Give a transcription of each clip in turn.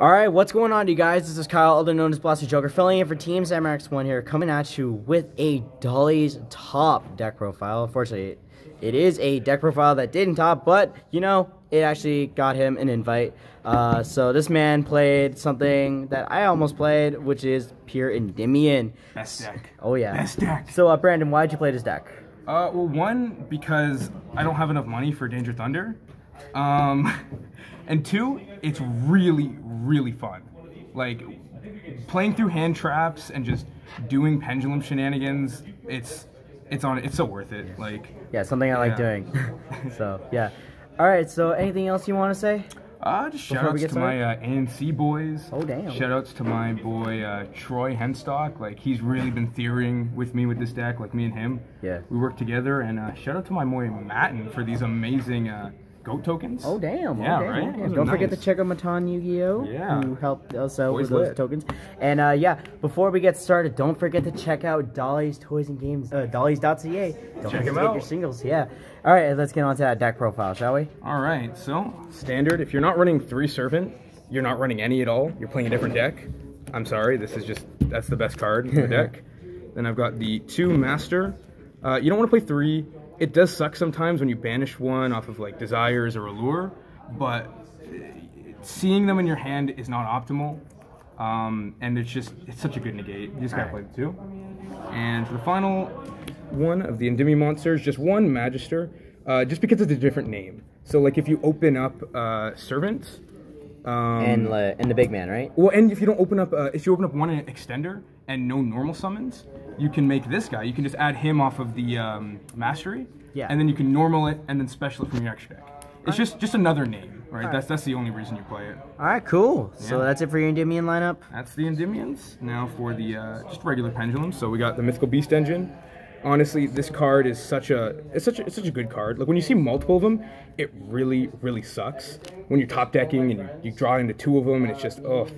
Alright, what's going on, you guys? This is Kyle, otherwise known as Blasty Joker, filling in for Team SamRX1 here, coming at you with a Dolly's top deck profile. Unfortunately, it is a deck profile that didn't top, but, you know, it actually got him an invite. So this man played something that I almost played, which is pure Endymion. Best deck. Oh, yeah. Best deck. So, Brandon, why'd you play this deck? Well, one, because I don't have enough money for Danger Thunder. And two, it's really, really fun. Like, playing through hand traps and just doing pendulum shenanigans, it's so worth it. Like, yeah, something I like doing. So, yeah. Alright, so anything else you want to say? Just shout-outs to my ANC boys. Oh, damn. Shout-outs to my boy Troy Henstock. Like, he's really been theorying with me with this deck, like me and him. Yeah. We work together, and shout-out to my boy Matten for these amazing GOAT tokens. Oh, damn. Yeah, okay, right? Okay. Don't forget to check out Matan Yu-Gi-Oh! Yeah. Who helped us out Always with those lit. tokens. And, yeah, before we get started, don't forget to check out Dolly's Toys and Games, dollys.ca. Don't Check forget him to out. get your singles, yeah. Alright, let's get on to that deck profile, shall we? Alright, so, standard, if you're not running 3 Servant, you're not running any at all, you're playing a different deck. I'm sorry, that's the best card in the deck. Then I've got the 2 Master. You don't want to play 3. It does suck sometimes when you banish one off of like Desires or Allure, but seeing them in your hand is not optimal. And it's such a good negate. You just gotta play the 2. And for the final one of the Endymion monsters, just 1 Magister, just because it's a different name. So like if you open up Servant, And the big man, right? well, and if you open up one extender and no normal summons, you can make this guy. You can just add him off of the mastery, yeah, and then you can normal it and then special it from your extra deck. It's just another name, right? That's the only reason you play it. All right, cool. Yeah. So that's it for your Endymion lineup. That's the Endymions. Now for the just regular pendulums. So we got the Mythical Beast Engine. Honestly, this card is such a good card. Like when you see multiple of them, it really sucks. When you're top decking and you draw into 2 of them and it's just ugh.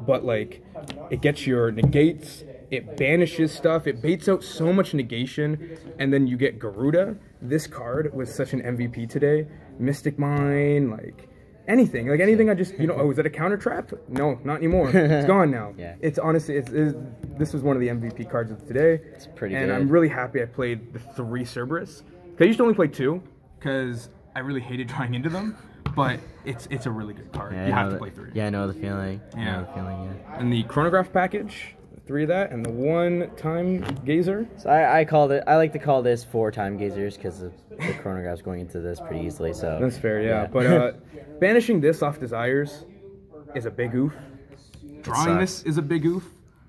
But like, it gets your negates, it banishes stuff, it baits out so much negation, and then you get Garuda. This card was such an MVP today. Mystic Mine, like anything. I just, oh, is that a counter trap? No, not anymore. It's gone now. Yeah. It's honestly, this was one of the MVP cards of today. It's pretty good. And I'm really happy I played the 3 Cerberus. I used to only play 2, because I really hated drawing into them. But it's a really good card. Yeah, you have to play 3. Yeah, I know the feeling. Yeah. I know the feeling, yeah. And the Chronograph package, 3 of that, and the 1 Time Gazer. So I like to call this 4 Time Gazers because the chronograph's going into this pretty easily. So That's fair, yeah. But banishing this off Desires is a big oof. Drawing this is a big oof,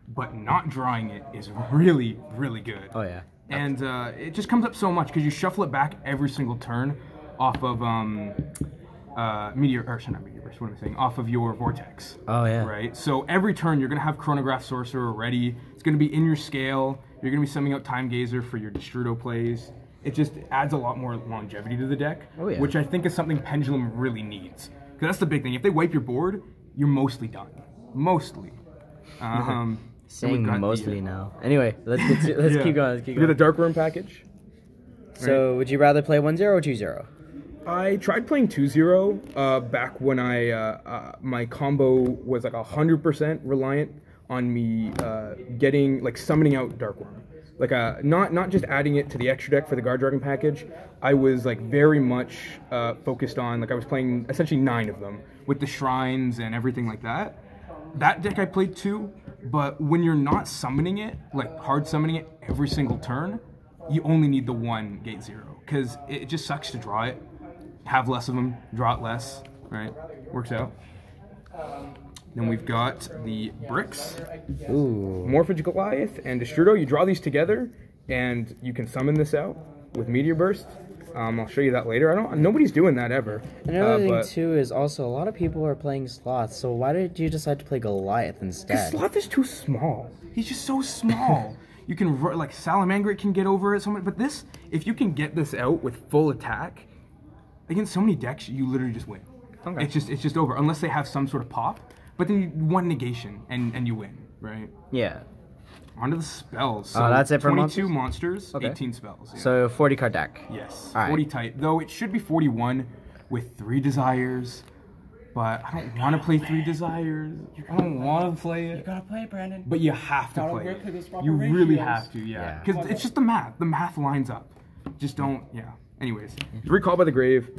but not drawing it is really good. Oh yeah. And it just comes up so much because you shuffle it back every single turn off of not Meteor Burst, what am I saying? Off of your Vortex. Oh yeah. Right? So every turn you're gonna have Chronograph Sorcerer ready. It's gonna be in your scale. You're gonna be summoning out Time Gazer for your Destrudo plays. It just adds a lot more longevity to the deck, which I think is something Pendulum really needs. Because that's the big thing. If they wipe your board, you're mostly done. Mostly. Saying mostly now. Anyway, let's keep going. We got the Dark Worm package. So, would you rather play 1-0 or 2-0? I tried playing 2-0 back when my combo was like 100% reliant on me summoning out Dark Worm. Like not just adding it to the extra deck for the Guard Dragon package. I was like very much focused on I was playing essentially 9 of them with the shrines and everything like that. That deck I played 2, but when you're not summoning it, like hard summoning it every single turn, you only need the 1 Gate 0 because it just sucks to draw it. Have less of them, draw it less, right? Works out. Then we've got the bricks. Ooh. Morphage Goliath and Destrudo. You draw these together, and you can summon this out with Meteor Burst. I'll show you that later. Nobody's doing that ever. Another thing too is also a lot of people are playing Sloth. So why did you decide to play Goliath instead? Sloth is too small. He's just so small. You can Salamangreat can get over it. But this, if you can get this out with full attack against so many decks, you literally just win. Okay. It's just over unless they have some sort of pop. But then you 1 negation and you win, right? Yeah. Onto the spells. So that's it for 22 monsters, okay. 18 spells. Yeah. So 40 card deck. Yes. All 40 right. type. Though it should be 41 with 3 Desires, But I don't want to play 3 Desires. I don't want to play it. You gotta play it, Brandon. But you have to play work with it. its proper You really ratios. have to, yeah. Yeah. Because it's just the math. The math lines up. Just don't, yeah. Anyways, Recall by the Grave.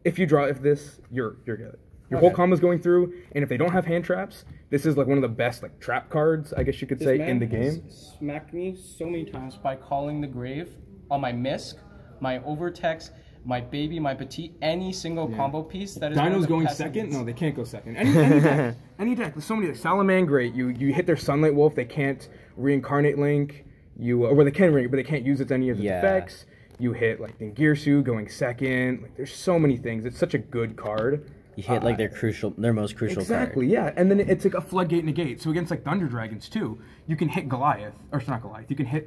If you draw this, you're good. Your whole combo's going through, and if they don't have hand traps, this is like one of the best like trap cards, I guess you could say, in the game. Smacked me so many times by calling the grave on my Misk, my Overtext, my Baby, my Petite, any single combo piece that is. Dino's going second? No, they can't go second. Any deck. Any deck. There's so many. Like Salaman, great. You hit their Sunlight Wolf, they can't reincarnate Link. Or they can ring, but they can't use its any of its effects. You hit like Dingirsu going second. Like there's so many things. It's such a good card. You hit like their most crucial Exactly, card. yeah. And then it's like a floodgate negate. So against like Thunder Dragons too, you can hit Goliath, or it's not Goliath. You can hit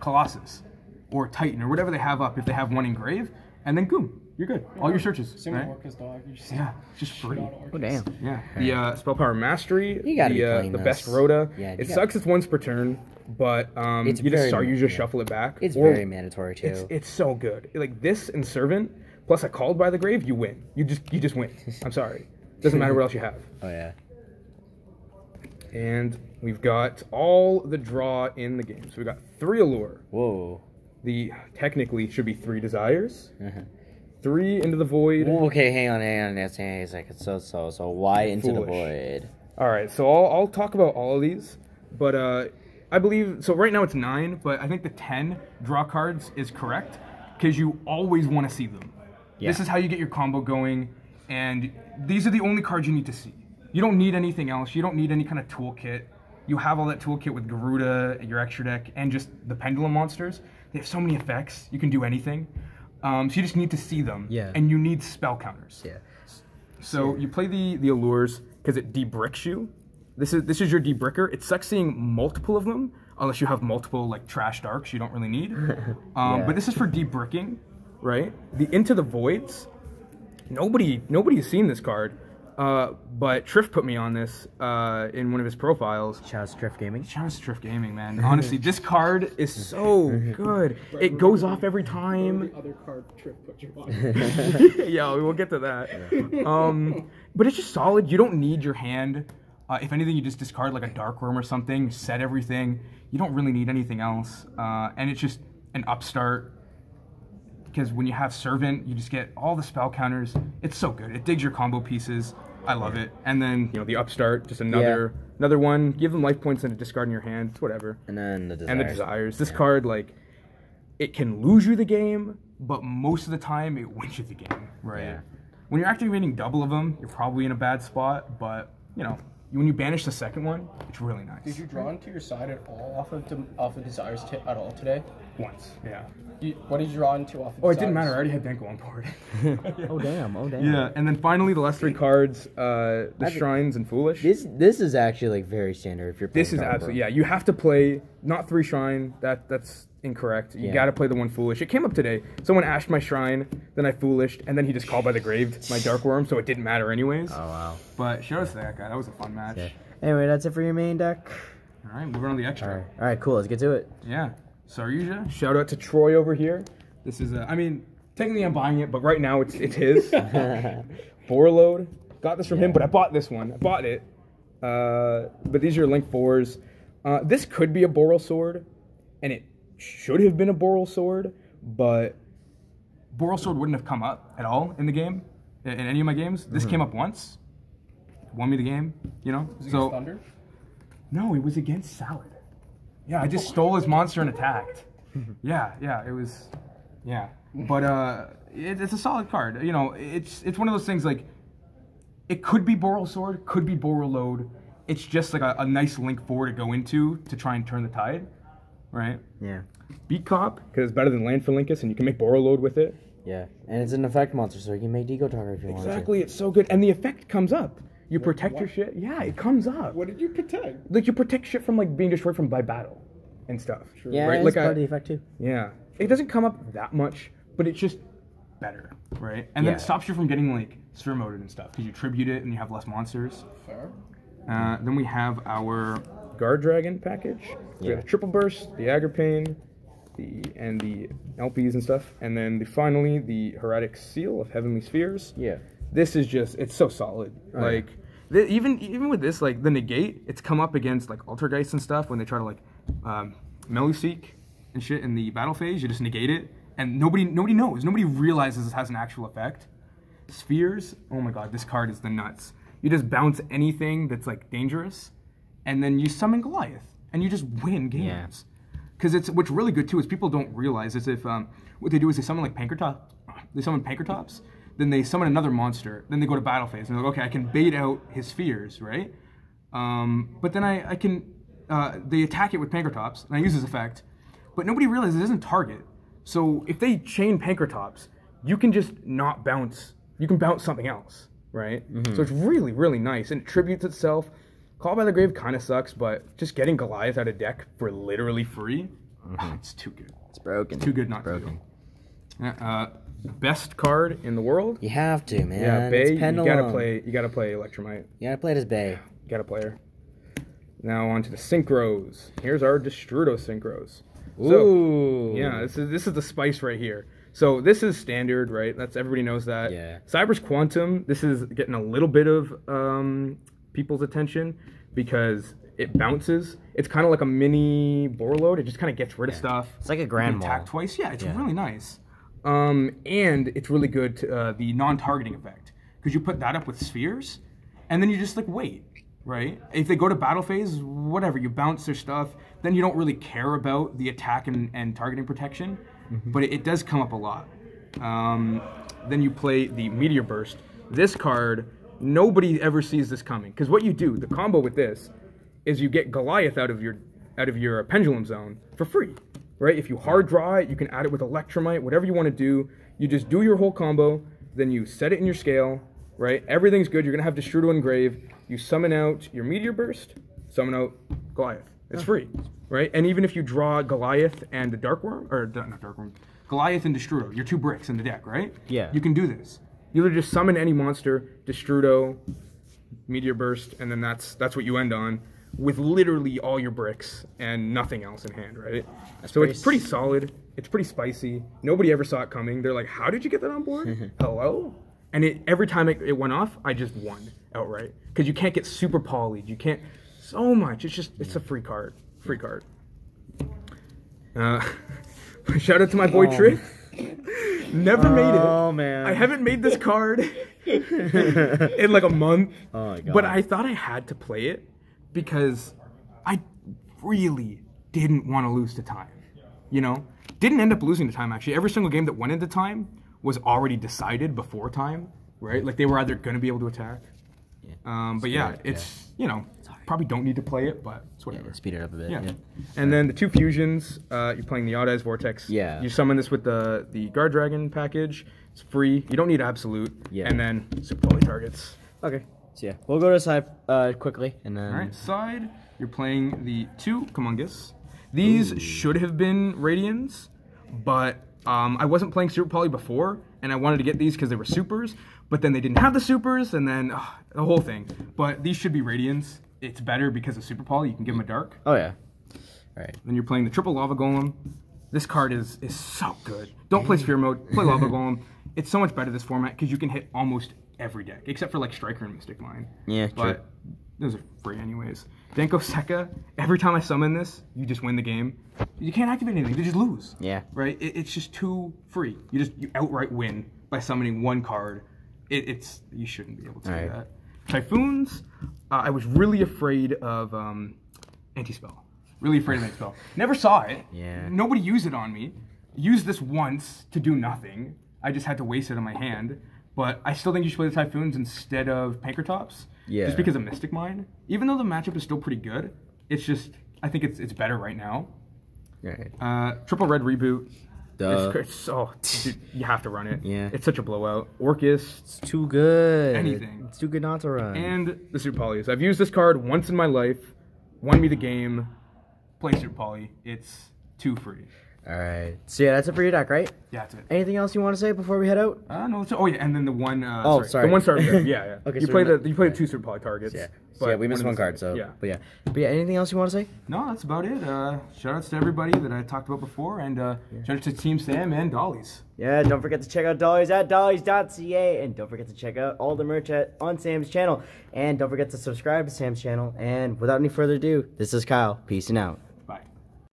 Colossus or Titan or whatever they have up if they have one engrave, and then boom, you're good. All your searches. Same right? with Orcus Dog. You just Just free. Oh damn. Yeah. The Spell Power Mastery. You gotta be playing the this. best Rhoda. Yeah, it sucks. It's once per turn, but It's you just shuffle it back. It's very mandatory too. It's so good. Like this and Servant plus a Called by the Grave, you win. You just win. I'm sorry. Doesn't matter what else you have. Oh yeah. And we've got all the draw in the game. So we've got 3 Allure. Whoa. The technically should be 3 Desires. 3 Into the Void. Well, okay, hang on a second. So why Into the Void? All right, so I'll talk about all of these, but I believe so. Right now it's 9, but I think the 10 draw cards is correct because you always want to see them. Yeah. This is how you get your combo going, and these are the only cards you need to see. You don't need anything else. You don't need any kind of toolkit. You have all that toolkit with Garuda, your extra deck, and just the Pendulum monsters. They have so many effects. You can do anything. So you just need to see them. Yeah. And you need spell counters. Yeah. So you play the Allures because it debricks you. This is your debricker. It sucks seeing multiple of them unless you have multiple like trash darks you don't really need. But this is for debricking, right? The Into the Voids. Nobody has seen this card, but Triff put me on this in one of his profiles. Shout out to Triff Gaming. Shout out to Triff Gaming, man. Honestly, this card is so good. It goes off every time. The other card Triff put you on. Yeah, we'll get to that. But it's just solid. You don't need your hand. If anything, you just discard like a Dark Worm or something, set everything. You don't really need anything else. And it's just an upstart. Because when you have Servant, you just get all the spell counters. It's so good. It digs your combo pieces. I love it. And then, the upstart, just another one. Give them life points and a discard in your hand. It's whatever. And then the Desires. And the Desires. This card, like, it can lose you the game, but most of the time it wins you the game, right? Yeah. When you're activating double of them, you're probably in a bad spot, but, when you banish the second one, it's really nice. Did you draw into your side at all off of Desires at all today? Once, yeah. What did you draw into off of Oh, it Desires? didn't matter. I already had Denko on board. Oh damn. Yeah, and then finally the last 3 cards, the Shrines and Foolish. This is actually like very standard if you're playing. This is absolutely, you have to play, not 3 Shrine, that's incorrect. You gotta play the 1 Foolish. It came up today. Someone ashed my Shrine, then I Foolished, and then he just Called by the Grave my Dark Worm, so it didn't matter anyways. Oh wow. But shout out to that guy. That was a fun match. Yeah. Anyway, that's it for your main deck. All right, moving on to the extra. All right, cool. Let's get to it. Yeah. Saryuja. Shout out to Troy over here. This is technically I'm buying it, but right now it's his. Borload. Got this from him, but I bought this one. I bought it. But these are Link 4s. This could be a Boral Sword, and it should have been a Boral Sword, but Boral Sword wouldn't have come up at all in the game, in any of my games. This came up once. Won me the game, Was it against Thunder? No, it was against Salad. Yeah, I just stole his monster and attacked. Yeah, it was, But it's a solid card. It's one of those things like, it could be Boral Sword, could be Boral Load. It's just like a nice Link 4 to go into to try and turn the tide, right? Yeah. Beat Cop, because it's better than Land for Linkus, and you can make Boral Load with it. Yeah, and it's an effect monster, so you can make Deco Target if you want to. Exactly, it's so good. And the effect comes up. You protect your shit. Yeah, it comes up. What did you protect? Like, you protect shit from, like, being destroyed by battle and stuff. Yeah, right? it's Like part of the effect, too. Yeah. It doesn't come up that much, but it's just better, right? And then it stops you from getting, like, sphere moded and stuff, because you tribute it and you have less monsters. Fair. Then we have our Guard Dragon package. We got a Triple Burst, the Agripane, and the LPs and stuff. And then finally, the Heretic Seal of Heavenly Spheres. Yeah. This is just, it's so solid. Oh, like, even with this, like, the negate, it's come up against, like, Altergeist and stuff when they try to, like, Meluseek and shit in the battle phase. You just negate it, and nobody knows. Nobody realizes this has an actual effect. Spheres, oh my god, this card is the nuts. You just bounce anything that's, like, dangerous, and then you summon Goliath, and you just win games. Because what's really good, too, is people don't realize is if, what they do is they summon, like, Pankratops, then they summon another monster, then they go to battle phase, and they're like, okay, I can bait out his spheres, right? But then I can, they attack it with Pankratops, and I use his effect, but nobody realizes it doesn't target. So if they chain Pankratops, you can just not bounce, you can bounce something else, right? So it's really, really nice, and it tributes itself. Call by the Grave kind of sucks, but just getting Goliath out of deck for literally free, it's too good. It's broken. It's too good not to do. Best card in the world. You have to, man. Yeah, Bay. It's You gotta play Electromite. You gotta play it as Bay. You gotta play her. Now on to the synchros. Here's our Destrudo synchros. Ooh. So, yeah, this is the spice right here. So this is standard, right? Everybody knows that. Yeah. Cyber's Quantum. This is getting a little bit of people's attention because it bounces. It's kind of like a mini Borload. It just kind of gets rid of stuff. It's like a Grand Attack Mall. twice. Yeah, it's really nice. And it's really good to the non-targeting effect because you put that up with spheres, and then you just like wait, right? If they go to battle phase, whatever, you bounce their stuff, then you don't really care about the attack and targeting protection, but it does come up a lot. Then you play the Meteor Burst. This card, nobody ever sees this coming because what you do, the combo with this, is you get Goliath out of your Pendulum Zone for free. Right? If you hard draw it, you can add it with Electromite, whatever you want to do. You just do your whole combo, then you set it in your scale, right? Everything's good. You're going to have Destrudo and Grave. You summon out your Meteor Burst, summon out Goliath. It's free, right? And even if you draw Goliath and the Darkworm, or not Darkworm, Goliath and Destrudo, your 2 bricks in the deck, right? Yeah. You can do this. You literally just summon any monster, Destrudo, Meteor Burst, and then that's what you end on, with literally all your bricks and nothing else in hand, right? So it's pretty solid. It's pretty spicy. Nobody ever saw it coming. They're like, how did you get that on board? Hello? And every time it went off, I just won outright. Because you can't get super polyed. You can't, so much. It's a free card. Free card. Shout out to my boy Trick. Never made it. Oh, man. I haven't made this card in like a month. Oh, my God. But I thought I had to play it because I really didn't want to lose to time, you know? Didn't end up losing to time, actually. Every single game that went into time was already decided before time, right? Like, they were either going to be able to attack. Yeah. But yeah, it's, you know, probably don't need to play it, but it's whatever. Yeah, speed it up a bit. Yeah. And then the 2 fusions, you're playing the Odd Eyes Vortex. Yeah. You summon this with the Guard Dragon package. It's free. You don't need Absolute. Yeah. And then Super Poly targets. Okay. So yeah, we'll go to side quickly, and then. All right, side. You're playing the 2 Comungus. These should have been Radians, but I wasn't playing Super Poly before, and I wanted to get these because they were supers, but then they didn't have the supers, and then the whole thing. But these should be Radians. It's better because of Super Poly. You can give them a dark. Oh yeah. All right. Then you're playing the triple Lava Golem. This card is so good. Don't play Sphere Mode. Play Lava Golem. It's so much better this format because you can hit almost every deck, except for like Striker and Mystic Mine. Yeah, but those are free anyways. Denko Sekka, every time I summon this, you just win the game. You can't activate anything, you just lose. Yeah. Right? It's just too free. You outright win by summoning 1 card. You shouldn't be able to do that. Typhoons, I was really afraid of Anti-Spell. Really afraid of Anti-Spell. Never saw it. Yeah. Nobody used it on me. Used this once to do nothing. I just had to waste it on my hand. But I still think you should play the Typhoons instead of Pankratops. Yeah. Just because of Mystic Mine. Even though the matchup is still pretty good, it's just, I think it's better right now. Right. Triple Red Reboot. Duh. Dude, you have to run it. Yeah. It's such a blowout. Orcus. It's too good. Anything. It's too good not to run. And the Super Polys. I've used this card once in my life. Won me the game. Play Super Poly. It's too free. All right. So yeah, that's it for your deck, right? Yeah, that's it. Anything else you want to say before we head out? No. Oh yeah, and then the one. Sorry. The one starter. Yeah. Okay, You so play we're the two supply targets. Yeah. But Yeah, we missed of one the card. same. So but yeah. Anything else you want to say? No, that's about it. Shout outs to everybody that I talked about before, and shout out to Team Sam and Dolly's. Yeah, don't forget to check out Dolly's at dollys.ca, and don't forget to check out all the merch on Sam's channel, and don't forget to subscribe to Sam's channel. And without any further ado, this is Kyle. Peace and out.